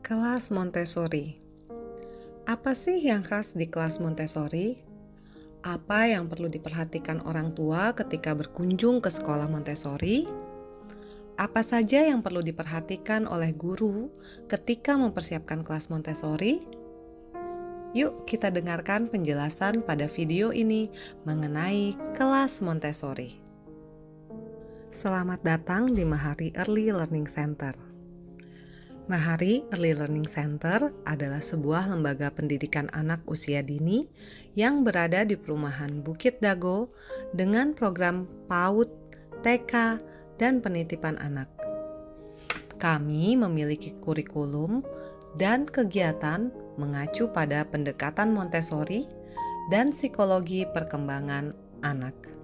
Kelas Montessori. Apa sih yang khas di kelas Montessori? Apa yang perlu diperhatikan orang tua ketika berkunjung ke sekolah Montessori? Apa saja yang perlu diperhatikan oleh guru ketika mempersiapkan kelas Montessori? Yuk kita dengarkan penjelasan pada video ini mengenai kelas Montessori. Selamat datang di Mahari Early Learning Center. Mahari Early Learning Center adalah sebuah lembaga pendidikan anak usia dini yang berada di perumahan Bukit Dago dengan program PAUD, TK, dan penitipan anak. Kami memiliki kurikulum dan kegiatan mengacu pada pendekatan Montessori dan psikologi perkembangan anak.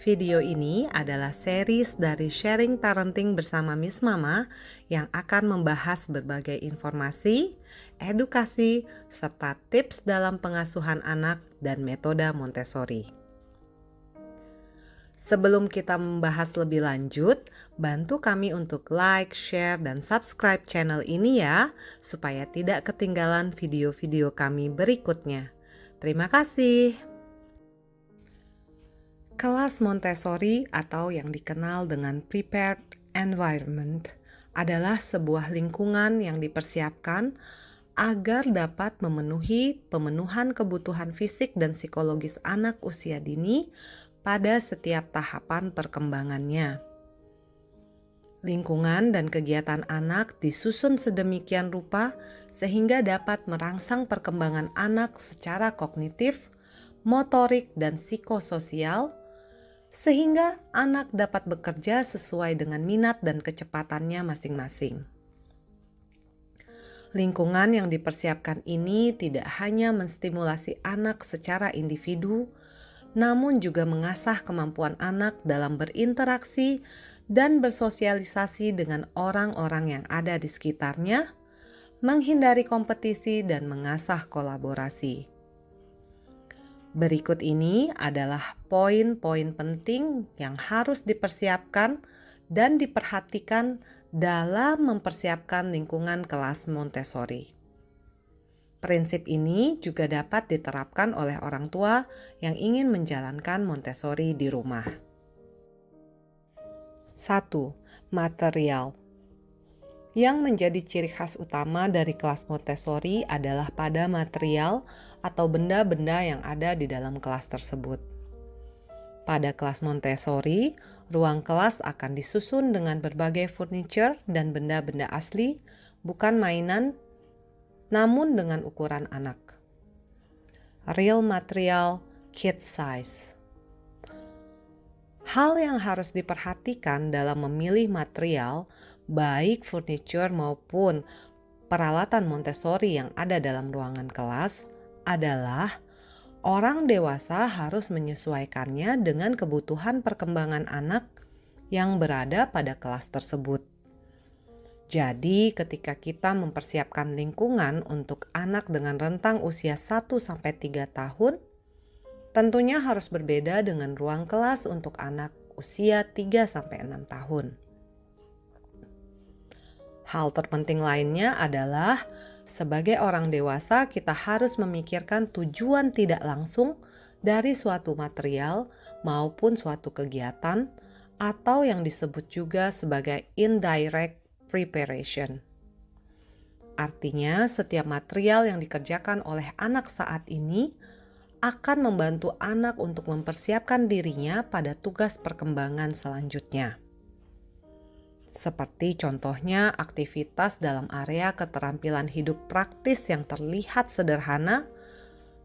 Video ini adalah series dari Sharing Parenting bersama Miss Mama yang akan membahas berbagai informasi, edukasi, serta tips dalam pengasuhan anak dan metode Montessori. Sebelum kita membahas lebih lanjut, bantu kami untuk like, share, dan subscribe channel ini ya, supaya tidak ketinggalan video-video kami berikutnya. Terima kasih. Kelas Montessori atau yang dikenal dengan prepared environment adalah sebuah lingkungan yang dipersiapkan agar dapat memenuhi pemenuhan kebutuhan fisik dan psikologis anak usia dini pada setiap tahapan perkembangannya. Lingkungan dan kegiatan anak disusun sedemikian rupa sehingga dapat merangsang perkembangan anak secara kognitif, motorik, dan psikososial, sehingga anak dapat bekerja sesuai dengan minat dan kecepatannya masing-masing. Lingkungan yang dipersiapkan ini tidak hanya menstimulasi anak secara individu, namun juga mengasah kemampuan anak dalam berinteraksi dan bersosialisasi dengan orang-orang yang ada di sekitarnya, menghindari kompetisi dan mengasah kolaborasi. Berikut ini adalah poin-poin penting yang harus dipersiapkan dan diperhatikan dalam mempersiapkan lingkungan kelas Montessori. Prinsip ini juga dapat diterapkan oleh orang tua yang ingin menjalankan Montessori di rumah. 1. Material. Yang menjadi ciri khas utama dari kelas Montessori adalah pada material atau benda-benda yang ada di dalam kelas tersebut. Pada kelas Montessori, ruang kelas akan disusun dengan berbagai furniture dan benda-benda asli, bukan mainan, namun dengan ukuran anak. Real material, kid size. Hal yang harus diperhatikan dalam memilih material, baik furniture maupun peralatan Montessori yang ada dalam ruangan kelas, adalah orang dewasa harus menyesuaikannya dengan kebutuhan perkembangan anak yang berada pada kelas tersebut. Jadi, ketika kita mempersiapkan lingkungan untuk anak dengan rentang usia 1-3 tahun, tentunya harus berbeda dengan ruang kelas untuk anak usia 3-6 tahun. Hal terpenting lainnya adalah sebagai orang dewasa kita harus memikirkan tujuan tidak langsung dari suatu material maupun suatu kegiatan atau yang disebut juga sebagai indirect preparation. Artinya setiap material yang dikerjakan oleh anak saat ini akan membantu anak untuk mempersiapkan dirinya pada tugas perkembangan selanjutnya. Seperti contohnya aktivitas dalam area keterampilan hidup praktis yang terlihat sederhana,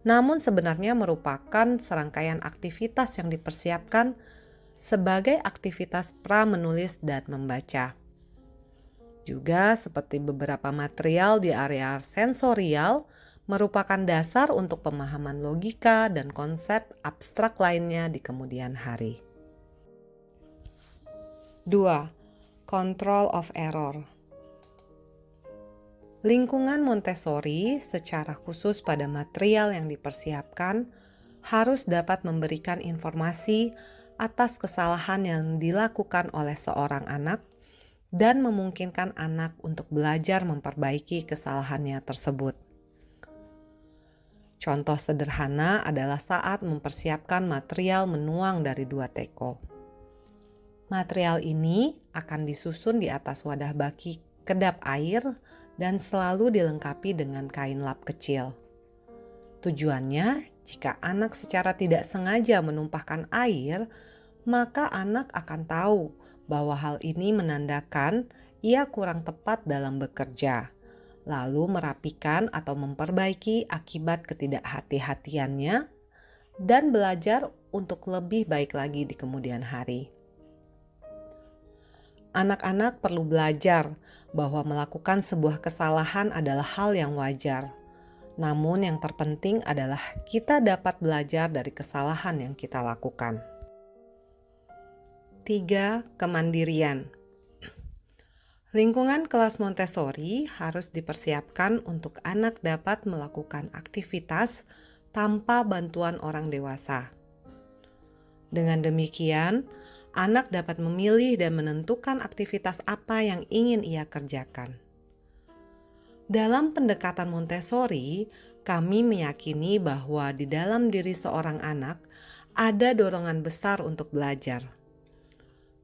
namun sebenarnya merupakan serangkaian aktivitas yang dipersiapkan sebagai aktivitas pra-menulis dan membaca. Juga seperti beberapa material di area sensorial merupakan dasar untuk pemahaman logika dan konsep abstrak lainnya di kemudian hari. 2. Control of error. Lingkungan Montessori secara khusus pada material yang dipersiapkan harus dapat memberikan informasi atas kesalahan yang dilakukan oleh seorang anak dan memungkinkan anak untuk belajar memperbaiki kesalahannya tersebut. Contoh sederhana adalah saat mempersiapkan material menuang dari 2 teko. Material ini akan disusun di atas wadah baki kedap air dan selalu dilengkapi dengan kain lap kecil. Tujuannya, jika anak secara tidak sengaja menumpahkan air, maka anak akan tahu bahwa hal ini menandakan ia kurang tepat dalam bekerja, lalu merapikan atau memperbaiki akibat ketidakhati-hatiannya dan belajar untuk lebih baik lagi di kemudian hari. Anak-anak perlu belajar bahwa melakukan sebuah kesalahan adalah hal yang wajar. Namun yang terpenting adalah kita dapat belajar dari kesalahan yang kita lakukan. 3. Kemandirian. Lingkungan kelas Montessori harus dipersiapkan untuk anak dapat melakukan aktivitas tanpa bantuan orang dewasa. Dengan demikian, anak dapat memilih dan menentukan aktivitas apa yang ingin ia kerjakan. Dalam pendekatan Montessori, kami meyakini bahwa di dalam diri seorang anak ada dorongan besar untuk belajar.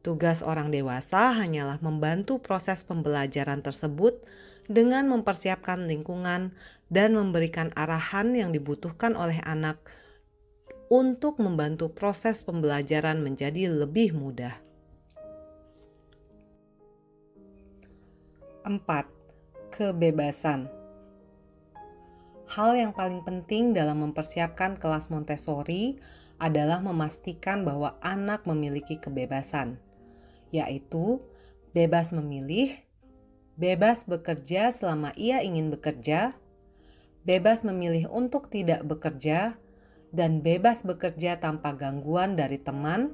Tugas orang dewasa hanyalah membantu proses pembelajaran tersebut dengan mempersiapkan lingkungan dan memberikan arahan yang dibutuhkan oleh anak untuk membantu proses pembelajaran menjadi lebih mudah. 4. Kebebasan. Hal yang paling penting dalam mempersiapkan kelas Montessori adalah memastikan bahwa anak memiliki kebebasan, yaitu bebas memilih, bebas bekerja selama ia ingin bekerja, bebas memilih untuk tidak bekerja, dan bebas bekerja tanpa gangguan dari teman,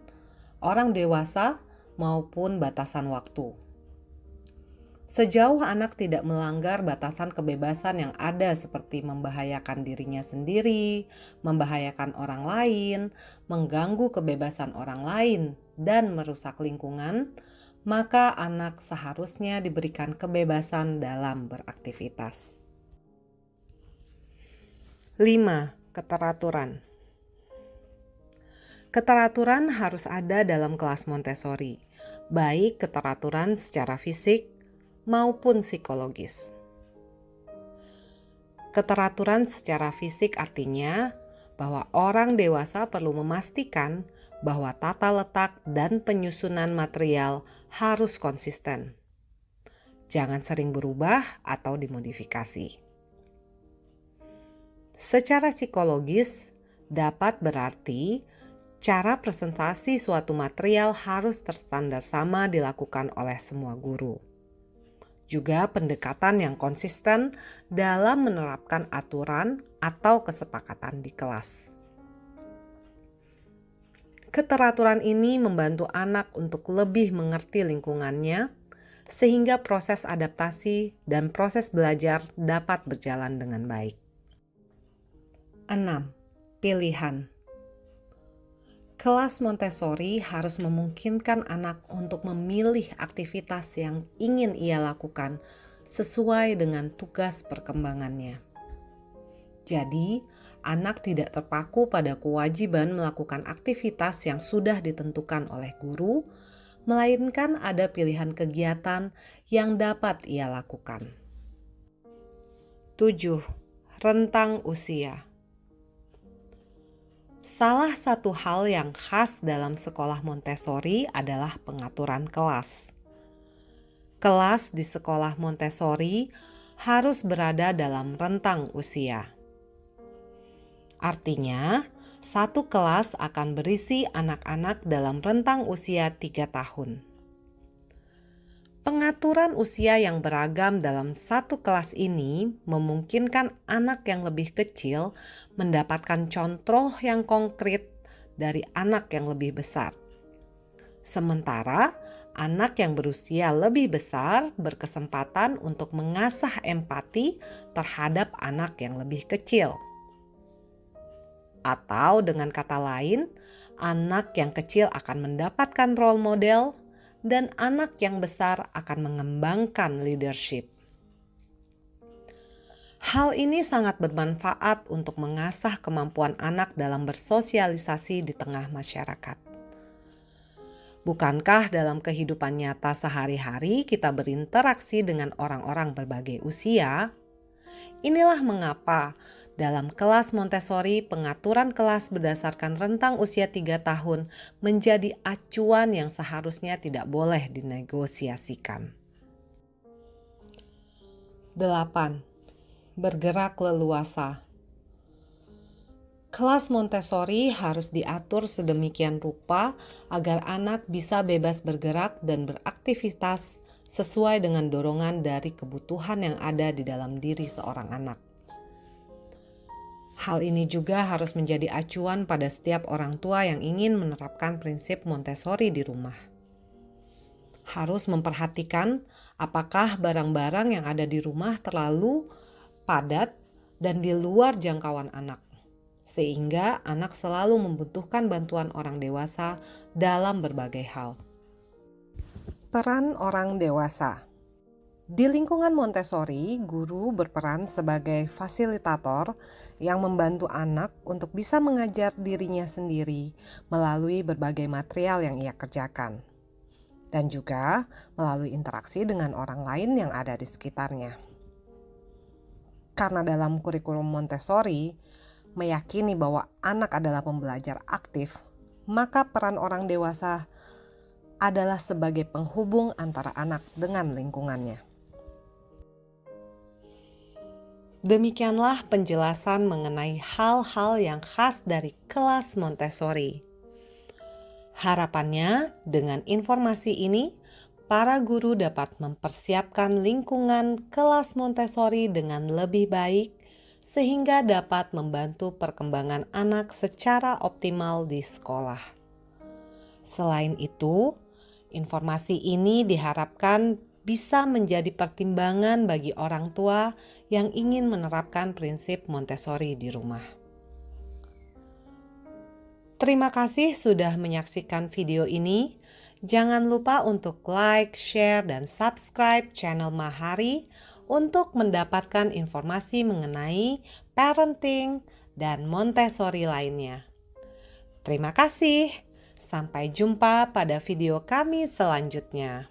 orang dewasa, maupun batasan waktu. Sejauh anak tidak melanggar batasan kebebasan yang ada seperti membahayakan dirinya sendiri, membahayakan orang lain, mengganggu kebebasan orang lain, dan merusak lingkungan, maka anak seharusnya diberikan kebebasan dalam beraktivitas. 5. Keteraturan. Keteraturan harus ada dalam kelas Montessori, baik keteraturan secara fisik maupun psikologis. Keteraturan secara fisik artinya bahwa orang dewasa perlu memastikan bahwa tata letak dan penyusunan material harus konsisten. Jangan sering berubah atau dimodifikasi. Secara psikologis dapat berarti cara presentasi suatu material harus terstandar sama dilakukan oleh semua guru. Juga pendekatan yang konsisten dalam menerapkan aturan atau kesepakatan di kelas. Keteraturan ini membantu anak untuk lebih mengerti lingkungannya, sehingga proses adaptasi dan proses belajar dapat berjalan dengan baik. 6. Pilihan. Kelas Montessori harus memungkinkan anak untuk memilih aktivitas yang ingin ia lakukan sesuai dengan tugas perkembangannya. Jadi, anak tidak terpaku pada kewajiban melakukan aktivitas yang sudah ditentukan oleh guru, melainkan ada pilihan kegiatan yang dapat ia lakukan. 7. Rentang usia. Salah satu hal yang khas dalam sekolah Montessori adalah pengaturan kelas. Kelas di sekolah Montessori harus berada dalam rentang usia. Artinya, satu kelas akan berisi anak-anak dalam rentang usia 3 tahun. Pengaturan usia yang beragam dalam satu kelas ini memungkinkan anak yang lebih kecil mendapatkan contoh yang konkret dari anak yang lebih besar. Sementara anak yang berusia lebih besar berkesempatan untuk mengasah empati terhadap anak yang lebih kecil. Atau dengan kata lain, anak yang kecil akan mendapatkan role model dan anak yang besar akan mengembangkan leadership. Hal ini sangat bermanfaat untuk mengasah kemampuan anak dalam bersosialisasi di tengah masyarakat. Bukankah dalam kehidupan nyata sehari-hari kita berinteraksi dengan orang-orang berbagai usia? Inilah mengapa dalam kelas Montessori, pengaturan kelas berdasarkan rentang usia 3 tahun menjadi acuan yang seharusnya tidak boleh dinegosiasikan. 8. Bergerak leluasa. Kelas Montessori harus diatur sedemikian rupa agar anak bisa bebas bergerak dan beraktivitas sesuai dengan dorongan dari kebutuhan yang ada di dalam diri seorang anak. Hal ini juga harus menjadi acuan pada setiap orang tua yang ingin menerapkan prinsip Montessori di rumah. Harus memperhatikan apakah barang-barang yang ada di rumah terlalu padat dan di luar jangkauan anak, sehingga anak selalu membutuhkan bantuan orang dewasa dalam berbagai hal. Peran orang dewasa. Di lingkungan Montessori, guru berperan sebagai fasilitator yang membantu anak untuk bisa mengajar dirinya sendiri melalui berbagai material yang ia kerjakan, dan juga melalui interaksi dengan orang lain yang ada di sekitarnya. Karena dalam kurikulum Montessori meyakini bahwa anak adalah pembelajar aktif, maka peran orang dewasa adalah sebagai penghubung antara anak dengan lingkungannya. Demikianlah penjelasan mengenai hal-hal yang khas dari kelas Montessori. Harapannya, dengan informasi ini, para guru dapat mempersiapkan lingkungan kelas Montessori dengan lebih baik, sehingga dapat membantu perkembangan anak secara optimal di sekolah. Selain itu, informasi ini diharapkan bisa menjadi pertimbangan bagi orang tua yang ingin menerapkan prinsip Montessori di rumah. Terima kasih sudah menyaksikan video ini. Jangan lupa untuk like, share, dan subscribe channel Mahari untuk mendapatkan informasi mengenai parenting dan Montessori lainnya. Terima kasih. Sampai jumpa pada video kami selanjutnya.